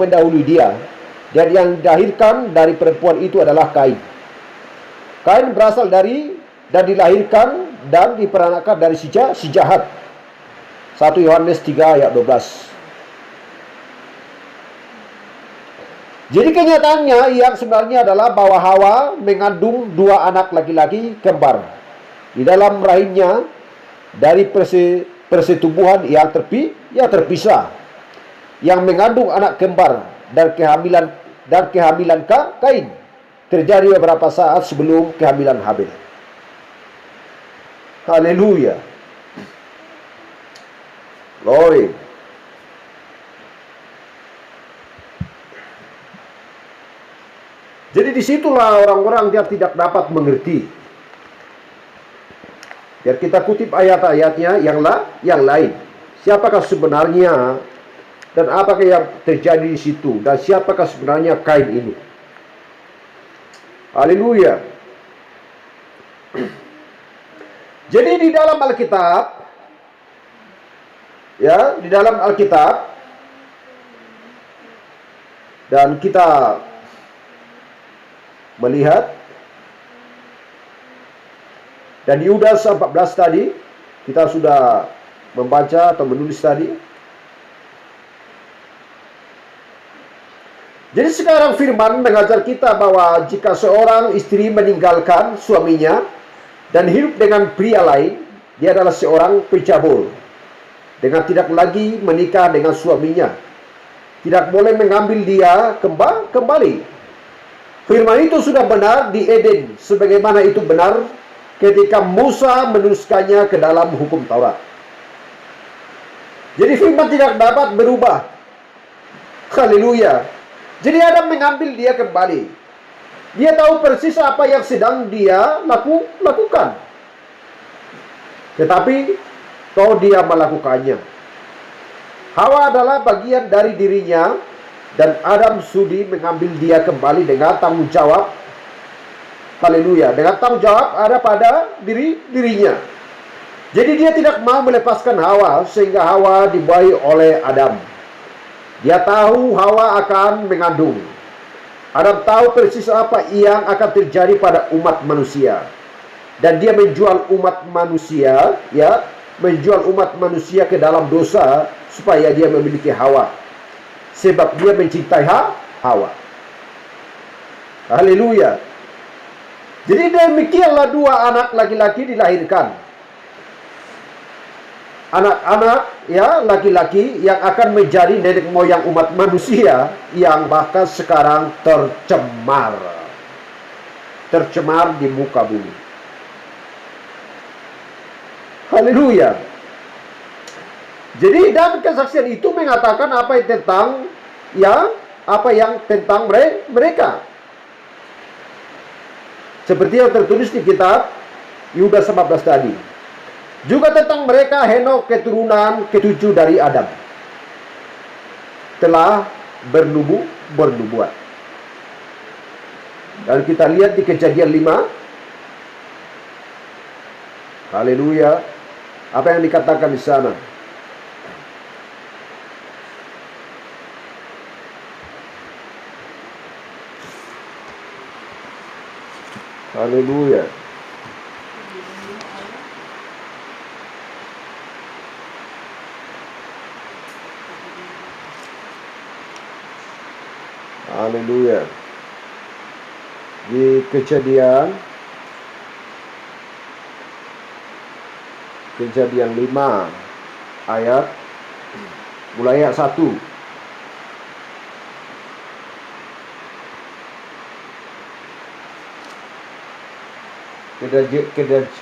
Mendahului dia, dan yang dilahirkan dari perempuan itu adalah Kain. Kain berasal dari dan dilahirkan dan diperanakan dari si jahat. 1 Yohanes 3 ayat 12. Jadi kenyataannya yang sebenarnya adalah bahwa Hawa mengandung 2 anak laki-laki kembar di dalam rahimnya dari persetubuhan yang terpisah, yang mengandung anak kembar, dan kehamilan Kain terjadi beberapa saat sebelum kehamilan Habil. Haleluya. Glory. Jadi disitulah orang-orang yang tidak dapat mengerti. Biar kita kutip ayat-ayatnya yang lain. Siapakah sebenarnya dan apakah yang terjadi di situ, dan siapakah sebenarnya Kain ini? Haleluya. Jadi di dalam Alkitab, ya, di dalam Alkitab, dan kita melihat, dan di Yudas 14 tadi kita sudah membaca atau menulis tadi. Jadi sekarang firman mengajar kita bahwa jika seorang istri meninggalkan suaminya dan hidup dengan pria lain, dia adalah seorang pencabul dengan tidak lagi menikah dengan suaminya. Tidak boleh mengambil dia kembali. Firman itu sudah benar di Eden, sebagaimana itu benar ketika Musa menuliskannya ke dalam hukum Taurat. Jadi firman tidak dapat berubah. Haleluya. Jadi Adam mengambil dia kembali. Dia tahu persis apa yang sedang dia lakukan. Tetapi toh dia melakukannya. Hawa adalah bagian dari dirinya, dan Adam sudi mengambil dia kembali dengan tanggung jawab. Haleluya. Dengan tanggung jawab ada pada dirinya. Jadi dia tidak mau melepaskan Hawa, sehingga Hawa dibuai oleh Adam. Dia tahu Hawa akan mengandung. Adam tahu persis apa yang akan terjadi pada umat manusia. Dan dia menjual umat manusia, ya, menjual umat manusia ke dalam dosa supaya dia memiliki Hawa. Sebab dia mencintai Hawa. Haleluya. Jadi demikianlah 2 anak laki-laki dilahirkan. Anak-anak, ya, laki-laki yang akan menjadi nenek moyang umat manusia yang bahkan sekarang tercemar di muka bumi. Haleluya. Jadi dan kesaksian itu mengatakan apa yang tentang mereka. Seperti yang tertulis di kitab Yudas 14 tadi. Juga tentang mereka Henokh keturunan ke-7 dari Adam telah bernubuat. Dan kita lihat di Kejadian 5. Haleluya. Apa yang dikatakan di sana? Haleluya. Haleluya. Di Kejadian 5 ayat mulai ayat 1.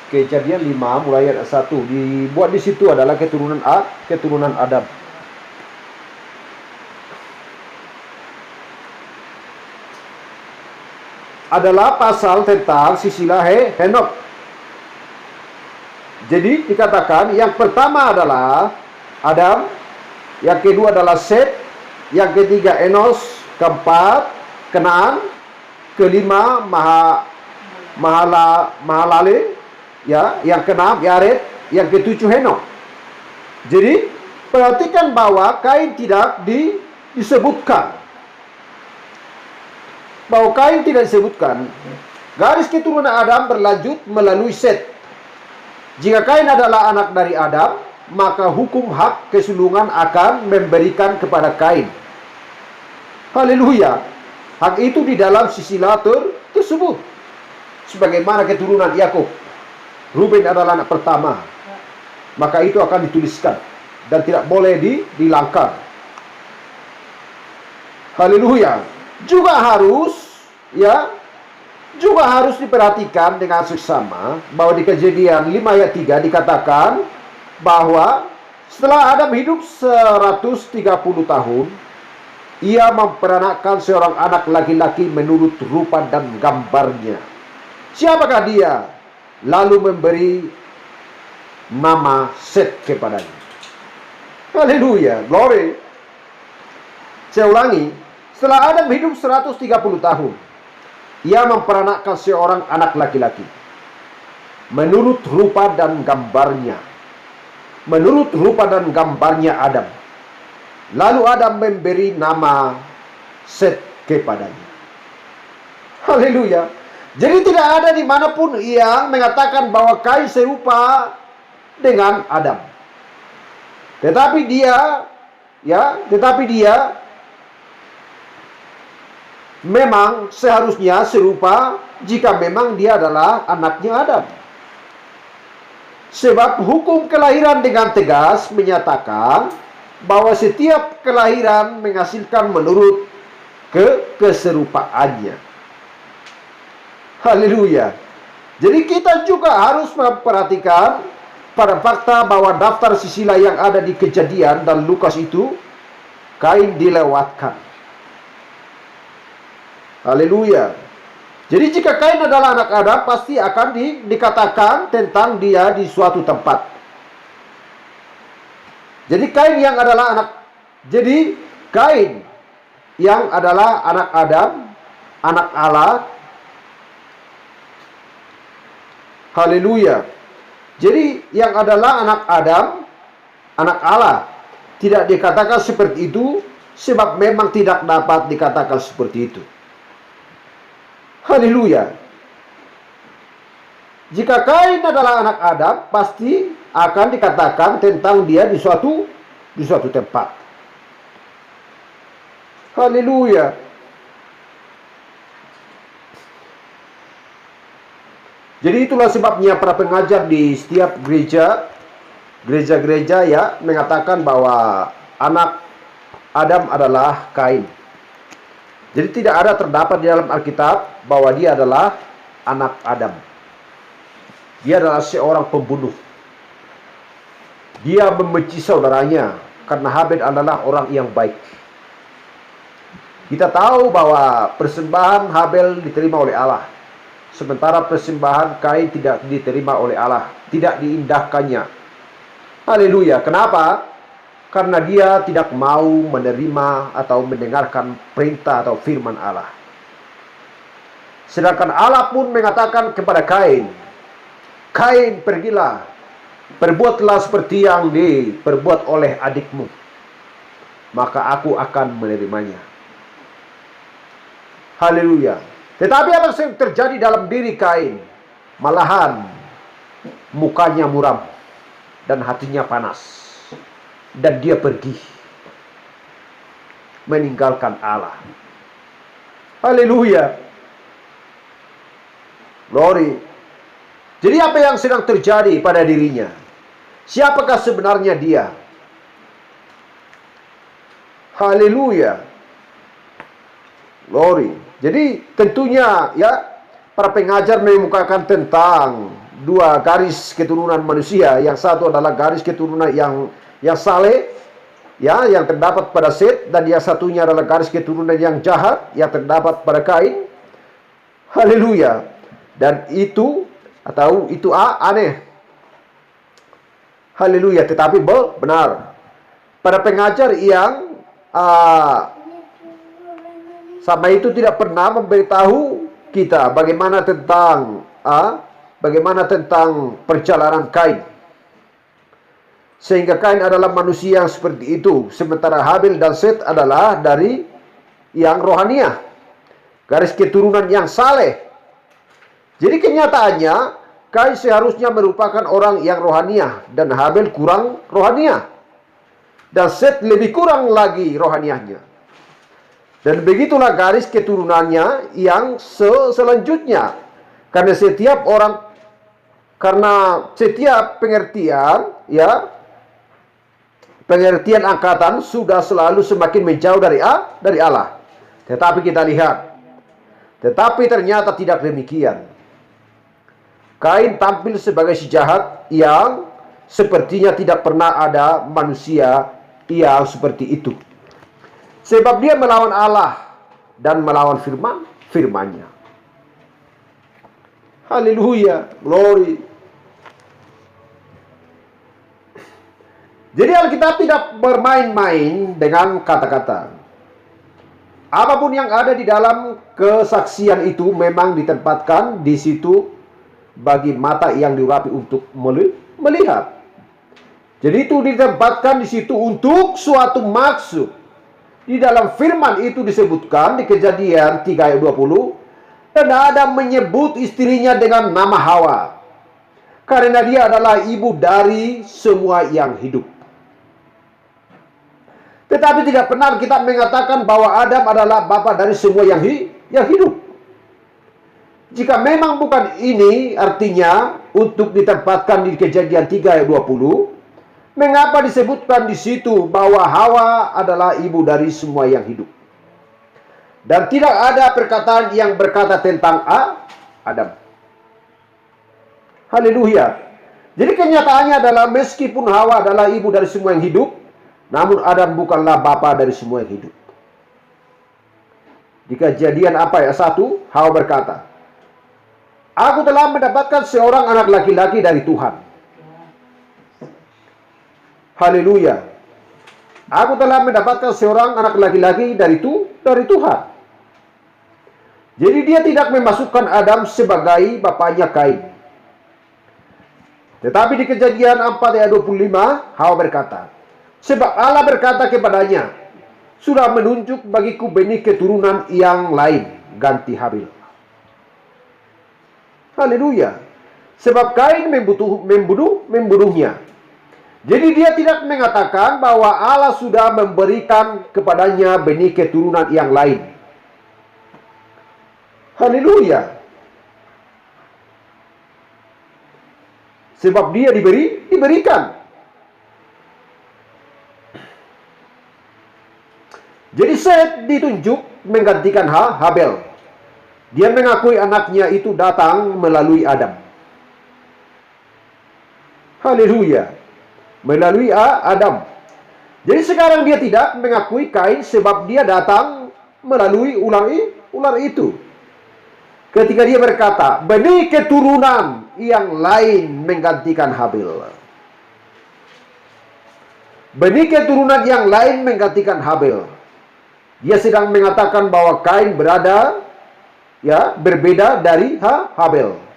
Kejadian 5 mulai ayat 1 dibuat di situ adalah keturunan Adam. Adalah pasal tentang silsilah Henokh. Jadi dikatakan yang pertama adalah Adam, yang kedua adalah Set, yang ketiga Enos, keempat Kenaan, kelima Mahalale, Ya, yang keenam Yared, yang ketujuh Henok. Jadi perhatikan bahwa Kain tidak disebutkan. Bahwa Kain tidak disebutkan. Garis keturunan Adam berlanjut melalui Set. Jika Kain adalah anak dari Adam, maka hukum hak kesulungan akan memberikan kepada Kain. Haleluya. Hak itu di dalam sisilah tersebut. Sebagaimana keturunan Yakub. Ruben adalah anak pertama. Maka itu akan dituliskan dan tidak boleh dihilangkan. Haleluya. Juga harus diperhatikan dengan seksama bahwa di Kejadian 5 ayat 3 dikatakan bahwa setelah Adam hidup 130 tahun, ia memperanakkan seorang anak laki-laki menurut rupa dan gambarnya. Siapakah dia? Lalu memberi nama Set kepadanya. Haleluya, glory. Saya ulangi, setelah Adam hidup 130 tahun, ia memperanakkan seorang anak laki-laki menurut rupa dan gambarnya. Menurut rupa dan gambarnya Adam. Lalu Adam memberi nama Set kepadanya. Haleluya. Jadi tidak ada dimanapun yang mengatakan bahwa Kain serupa dengan Adam. Tetapi dia memang seharusnya serupa jika memang dia adalah anaknya Adam. Sebab hukum kelahiran dengan tegas menyatakan bahwa setiap kelahiran menghasilkan menurut keserupaannya. Haleluya. Jadi kita juga harus memperhatikan pada fakta bahwa daftar sisilah yang ada di Kejadian dan Lukas itu Kain dilewatkan. Haleluya. Jadi jika Kain adalah anak Adam, pasti akan dikatakan tentang dia di suatu tempat. Jadi Kain yang adalah anak Adam, anak Allah. Haleluya. Jadi yang adalah anak Adam, anak Allah, tidak dikatakan seperti itu sebab memang tidak dapat dikatakan seperti itu. Haleluya. Jika Kain adalah anak Adam, pasti akan dikatakan tentang dia di suatu tempat. Haleluya. Jadi itulah sebabnya para pengajar di setiap gereja-gereja ya mengatakan bahwa anak Adam adalah Kain. Jadi tidak ada terdapat di dalam Alkitab bahwa dia adalah anak Adam. Dia adalah seorang pembunuh. Dia membenci saudaranya karena Habel adalah orang yang baik. Kita tahu bahwa persembahan Habel diterima oleh Allah. Sementara persembahan Kain tidak diterima oleh Allah. Tidak diindahkannya. Haleluya. Kenapa? Karena dia tidak mau menerima atau mendengarkan perintah atau firman Allah. Sedangkan Allah pun mengatakan kepada Kain, Kain, pergilah, perbuatlah seperti yang diperbuat oleh adikmu, maka aku akan menerimanya. Haleluya. Tetapi apa yang terjadi dalam diri Kain? Malahan mukanya muram dan hatinya panas. Dan dia pergi meninggalkan Allah. Haleluya. Glory. Jadi apa yang sedang terjadi pada dirinya? Siapakah sebenarnya dia? Haleluya. Glory. Jadi tentunya ya para pengajar mengemukakan tentang dua garis keturunan manusia. Yang satu adalah garis keturunan yang saleh, ya, yang terdapat pada Set, dan yang satunya adalah garis keturunan yang jahat yang terdapat pada Kain. Haleluya. Dan itu aneh. Haleluya. Tetapi benar. Para pengajar yang sama itu tidak pernah memberitahu kita bagaimana tentang bagaimana tentang perjalanan Kain. Sehingga Kain adalah manusia yang seperti itu, sementara Habil dan Set adalah dari yang rohaniah, garis keturunan yang saleh. Jadi kenyataannya Kain seharusnya merupakan orang yang rohaniah dan Habil kurang rohaniah. Dan Set lebih kurang lagi rohaniahnya. Dan begitulah garis keturunannya yang selanjutnya. Karena setiap pengertian, ya, pengertian angkatan sudah selalu semakin menjauh dari Allah. Tetapi kita lihat, tetapi ternyata tidak demikian. Kain tampil sebagai si jahat yang sepertinya tidak pernah ada manusia yang seperti itu. Sebab dia melawan Allah dan melawan firman-nya. Haleluya, glory. Jadi Alkitab tidak bermain-main dengan kata-kata. Apapun yang ada di dalam kesaksian itu memang ditempatkan di situ bagi mata yang diurapi untuk melihat. Jadi itu ditempatkan di situ untuk suatu maksud. Di dalam firman itu disebutkan di Kejadian 3 ayat 20, dan Adam menyebut istrinya dengan nama Hawa, karena dia adalah ibu dari semua yang hidup. Tetapi tidak pernah kita mengatakan bahwa Adam adalah bapa dari semua yang hidup. Jika memang bukan ini artinya untuk ditempatkan di Kejadian 3 ayat 20, mengapa disebutkan di situ bahwa Hawa adalah ibu dari semua yang hidup? Dan tidak ada perkataan yang berkata tentang Adam. Haleluya. Jadi kenyataannya adalah meskipun Hawa adalah ibu dari semua yang hidup, namun Adam bukanlah bapa dari semua yang hidup. Di Kejadian ayat 1, Hawa berkata, "Aku telah mendapatkan seorang anak laki-laki dari Tuhan." Haleluya. Aku telah mendapatkan seorang anak laki-laki dari Tuhan. Jadi dia tidak memasukkan Adam sebagai bapaknya Kain. Tetapi di Kejadian 4 ayat 25, Hawa berkata, "Sebab Allah berkata kepadanya, sudah menunjuk bagiku benih keturunan yang lain, ganti Habil." Haleluya. Sebab Kain membunuhnya. Jadi dia tidak mengatakan bahwa Allah sudah memberikan kepadanya benih keturunan yang lain. Haleluya. Sebab dia diberikan. Jadi Set ditunjuk menggantikan Habel. Dia mengakui anaknya itu datang melalui Adam. Haleluya. Melalui Adam. Jadi sekarang dia tidak mengakui Kain sebab dia datang melalui ular itu. Ketika dia berkata, benih keturunan yang lain menggantikan Habil. Benih keturunan yang lain menggantikan Habil. Dia sedang mengatakan bahwa Kain berbeda dari Habil.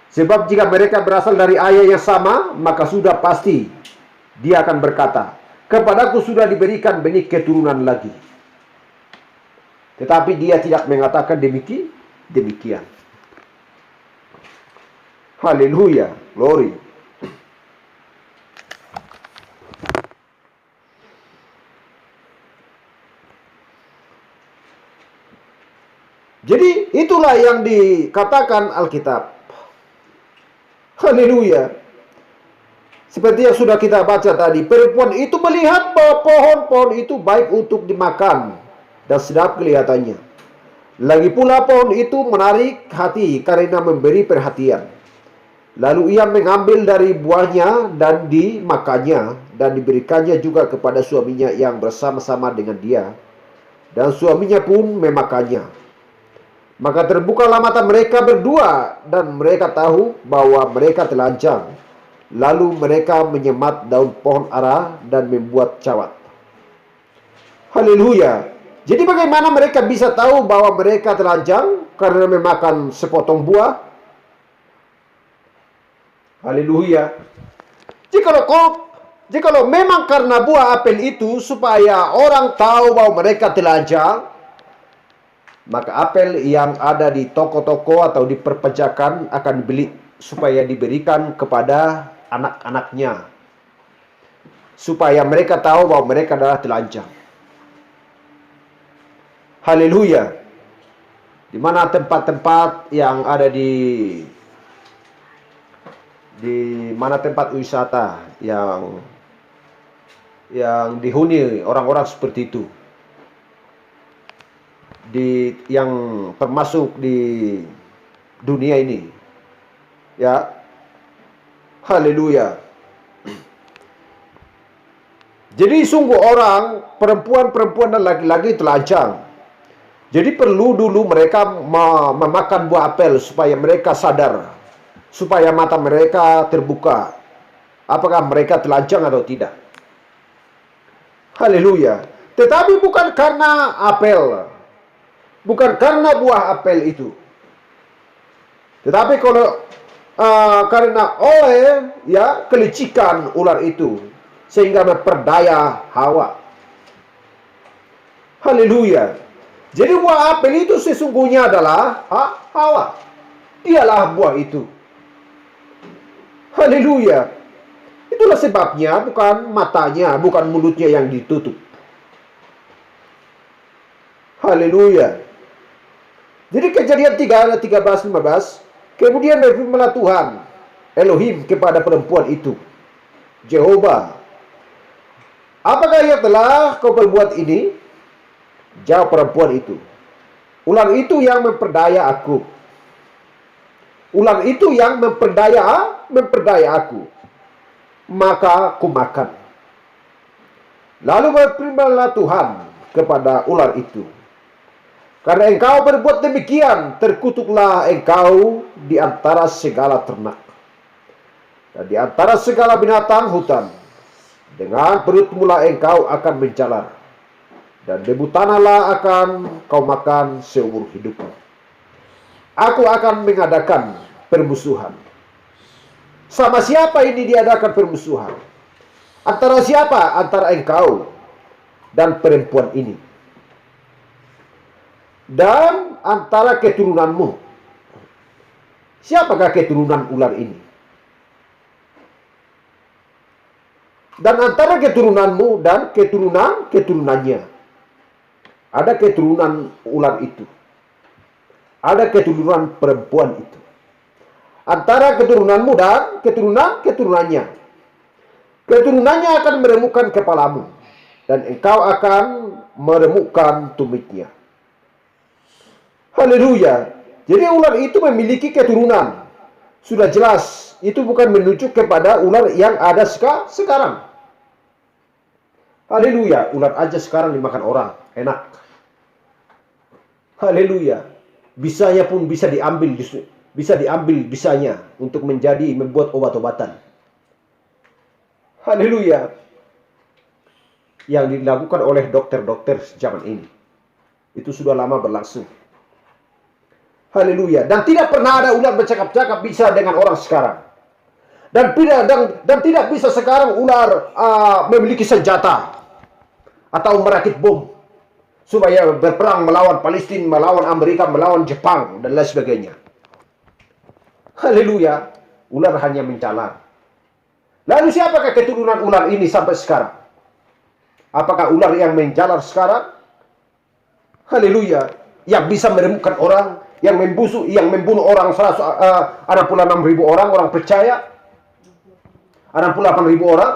Sebab jika mereka berasal dari ayah yang sama, maka sudah pasti dia akan berkata, "Kepadaku sudah diberikan benih keturunan lagi." Tetapi dia tidak mengatakan demikian. Haleluya, glory. Jadi itulah yang dikatakan Alkitab. Haleluya. Seperti yang sudah kita baca tadi, perempuan itu melihat bahwa pohon-pohon itu baik untuk dimakan dan sedap kelihatannya. Lagi pula pohon itu menarik hati karena memberi perhatian. Lalu ia mengambil dari buahnya dan dimakannya, dan diberikannya juga kepada suaminya yang bersama-sama dengan dia. Dan suaminya pun memakannya. Maka terbukalah mata mereka berdua, dan mereka tahu bahwa mereka telanjang. Lalu mereka menyemat daun pohon ara dan membuat cawat. Haleluya. Jadi bagaimana mereka bisa tahu bahwa mereka telanjang? Karena memakan sepotong buah. Haleluya. Jikalau memang karena buah apel itu supaya orang tahu bahwa mereka telanjang, maka apel yang ada di toko-toko atau di perpejakan akan dibeli supaya diberikan kepada anak-anaknya, supaya mereka tahu bahwa mereka adalah telanjang. Haleluya. Di mana tempat-tempat yang ada di mana tempat wisata yang dihuni orang-orang seperti itu, yang termasuk di dunia ini, ya. Haleluya. Jadi sungguh orang, perempuan-perempuan dan laki-laki telanjang. Jadi perlu dulu mereka memakan buah apel supaya mereka sadar, supaya mata mereka terbuka, apakah mereka telanjang atau tidak. Haleluya. Tetapi bukan karena apel, bukan karena buah apel itu, tetapi kalau karena oleh kelicikan ular itu, sehingga memperdaya Hawa. Haleluya. Jadi buah apel itu sesungguhnya adalah Hawa. Dialah buah itu. Haleluya. Itulah sebabnya bukan matanya, bukan mulutnya yang ditutup. Haleluya. Jadi Kejadian 3 ayat 13-15, kemudian berfirmanlah Tuhan Elohim kepada perempuan itu, Jehovah, apakah yang telah kau perbuat ini? Jawab perempuan itu, ular itu yang memperdaya aku. Ular itu yang memperdaya aku. Maka aku makan. Lalu berfirmanlah Tuhan kepada ular itu, karena engkau berbuat demikian, terkutuklah engkau di antara segala ternak dan di antara segala binatang hutan. Dengan perutmulah engkau akan menjalar, dan debu tanahlah akan kau makan seumur hidupmu. Aku akan mengadakan permusuhan. Sama siapa ini diadakan permusuhan? Antara siapa? Antara engkau dan perempuan ini, dan antara keturunanmu. Siapakah keturunan ular ini? Dan antara keturunanmu dan keturunannya. Ada keturunan ular itu. Ada keturunan perempuan itu. Antara keturunanmu dan keturunannya. Keturunannya akan meremukkan kepalamu, dan engkau akan meremukkan tumitnya. Haleluya. Jadi ular itu memiliki keturunan. Sudah jelas, itu bukan menunjuk kepada ular yang ada sekarang. Haleluya. Ular aja sekarang dimakan orang, enak. Haleluya. Bisanya pun bisa diambil bisanya untuk membuat obat-obatan. Haleluya. Yang dilakukan oleh dokter-dokter zaman ini. Itu sudah lama berlangsung. Haleluya. Dan tidak pernah ada ular bercakap-cakap bisa dengan orang sekarang. Dan tidak bisa sekarang ular memiliki senjata atau merakit bom supaya berperang melawan Palestina, melawan Amerika, melawan Jepang, dan lain sebagainya. Haleluya. Ular hanya menjalar. Lalu siapakah keturunan ular ini sampai sekarang? Apakah ular yang menjalar sekarang? Haleluya. Yang bisa meremukkan orang, yang membunuh orang 66.000 orang, orang percaya. 68.000 orang.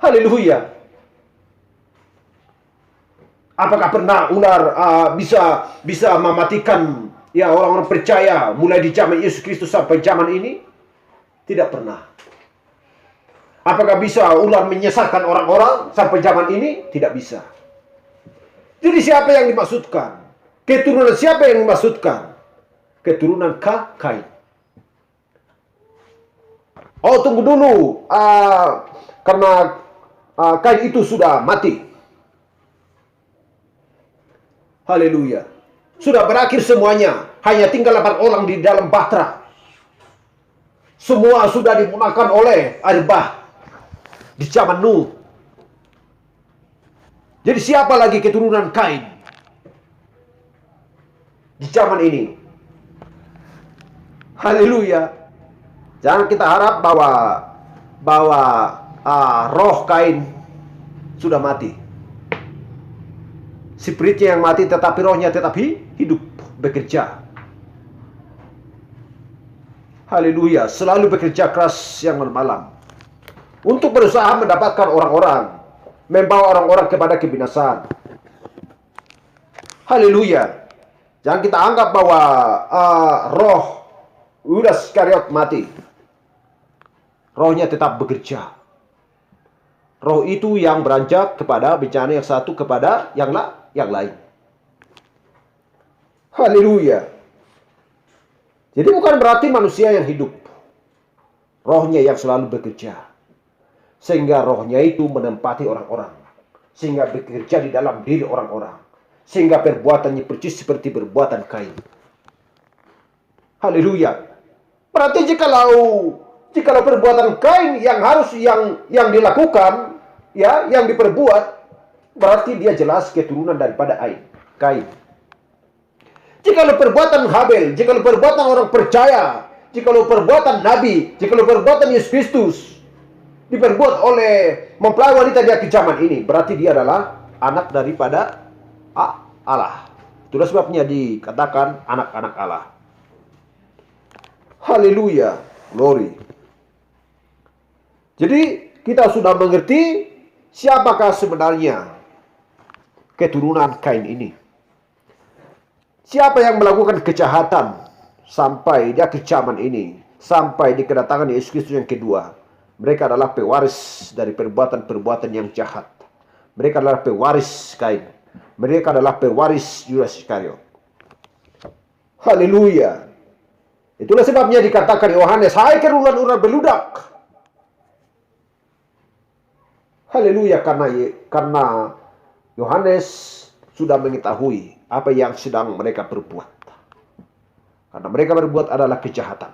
Haleluya. Apakah pernah ular bisa mematikan orang-orang percaya mulai di zaman Yesus Kristus sampai zaman ini? Tidak pernah. Apakah bisa ular menyesatkan orang-orang sampai zaman ini? Tidak bisa. Jadi siapa yang dimaksudkan? Keturunan siapa yang dimaksudkan? Keturunan Kain. Oh, tunggu dulu. Karena Kain itu sudah mati. Haleluya. Sudah berakhir semuanya. Hanya tinggal 8 orang di dalam bahtera. Semua sudah dimunahkan oleh air bah di zaman Nuh. Jadi siapa lagi keturunan Kain di zaman ini? Haleluya. Jangan kita harap bahwa roh Kain sudah mati. Spiritnya yang mati, tetapi rohnya tetap hidup, bekerja. Haleluya, selalu bekerja keras siang dan malam untuk berusaha mendapatkan orang-orang, membawa orang-orang kepada kebinasaan. Haleluya. Jangan kita anggap bahwa roh Yudas Iskariot mati. Rohnya tetap bekerja. Roh itu yang beranjak kepada bencana yang satu kepada yang lain. Haleluya. Jadi bukan berarti manusia yang hidup. Rohnya yang selalu bekerja. Sehingga rohnya itu menempati orang-orang. Sehingga bekerja di dalam diri orang-orang. Sehingga perbuatannya persis seperti perbuatan Kain. Haleluya. Berarti jikalau perbuatan Kain yang harus yang dilakukan, ya, yang diperbuat, berarti dia jelas keturunan daripada Kain. Jikalau perbuatan Habel, jikalau perbuatan orang percaya, jikalau perbuatan Nabi, jikalau perbuatan Yesus Kristus diperbuat oleh mempelai wanita di zaman ini, berarti dia adalah anak daripada Allah. Itulah sebabnya dikatakan anak-anak Allah. Haleluya, glory. Jadi kita sudah mengerti siapakah sebenarnya keturunan Kain ini. Siapa yang melakukan kejahatan sampai di akhir zaman ini, sampai di kedatangan Yesus Kristus yang kedua. Mereka adalah pewaris dari perbuatan-perbuatan yang jahat. Mereka adalah pewaris Kain. Mereka adalah pewaris Yudas Iskariot. Haleluya. Itulah sebabnya dikatakan Yohanes, hai keturunan beludak. Haleluya, karena Yohanes sudah mengetahui apa yang sedang mereka perbuat. Karena mereka berbuat adalah kejahatan.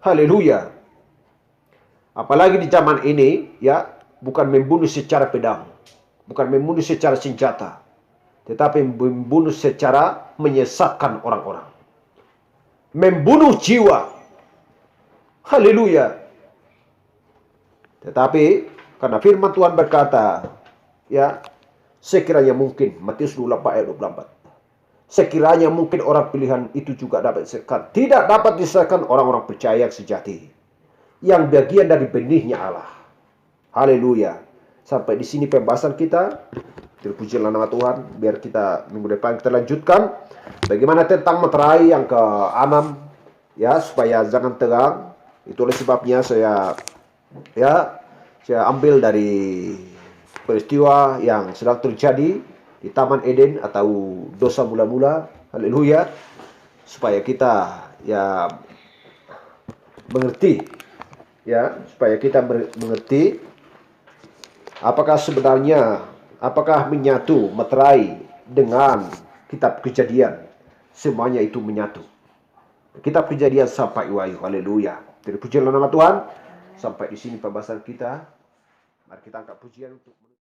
Haleluya. Apalagi di zaman ini, ya, bukan membunuh secara pedang, bukan membunuh secara senjata, tetapi membunuh secara menyesatkan orang-orang. Membunuh jiwa. Haleluya. Tetapi karena firman Tuhan berkata, ya, sekiranya mungkin, Matius 24 ayat 24. Sekiranya mungkin orang pilihan itu juga dapat diselesaikan. Tidak dapat diselesaikan orang-orang percaya yang sejati. Yang bagian dari benihnya Allah. Haleluya. Sampai di sini pembahasan kita. Terpujilah nama Tuhan. Biar kita minggu depan kita lanjutkan. Bagaimana tentang meterai yang ke-6. Ya, supaya jangan tegang. Itulah sebabnya saya ambil dari peristiwa yang sedang terjadi di Taman Eden atau dosa mula-mula. Haleluya. Supaya kita mengerti, supaya kita mengerti apakah menyatu meterai dengan kitab Kejadian. Semuanya itu menyatu. Kitab Kejadian sampai Wahyu. Haleluya. Terpujilah nama Tuhan. Sampai di sini pembahasan kita. Mari kita angkat pujian untuk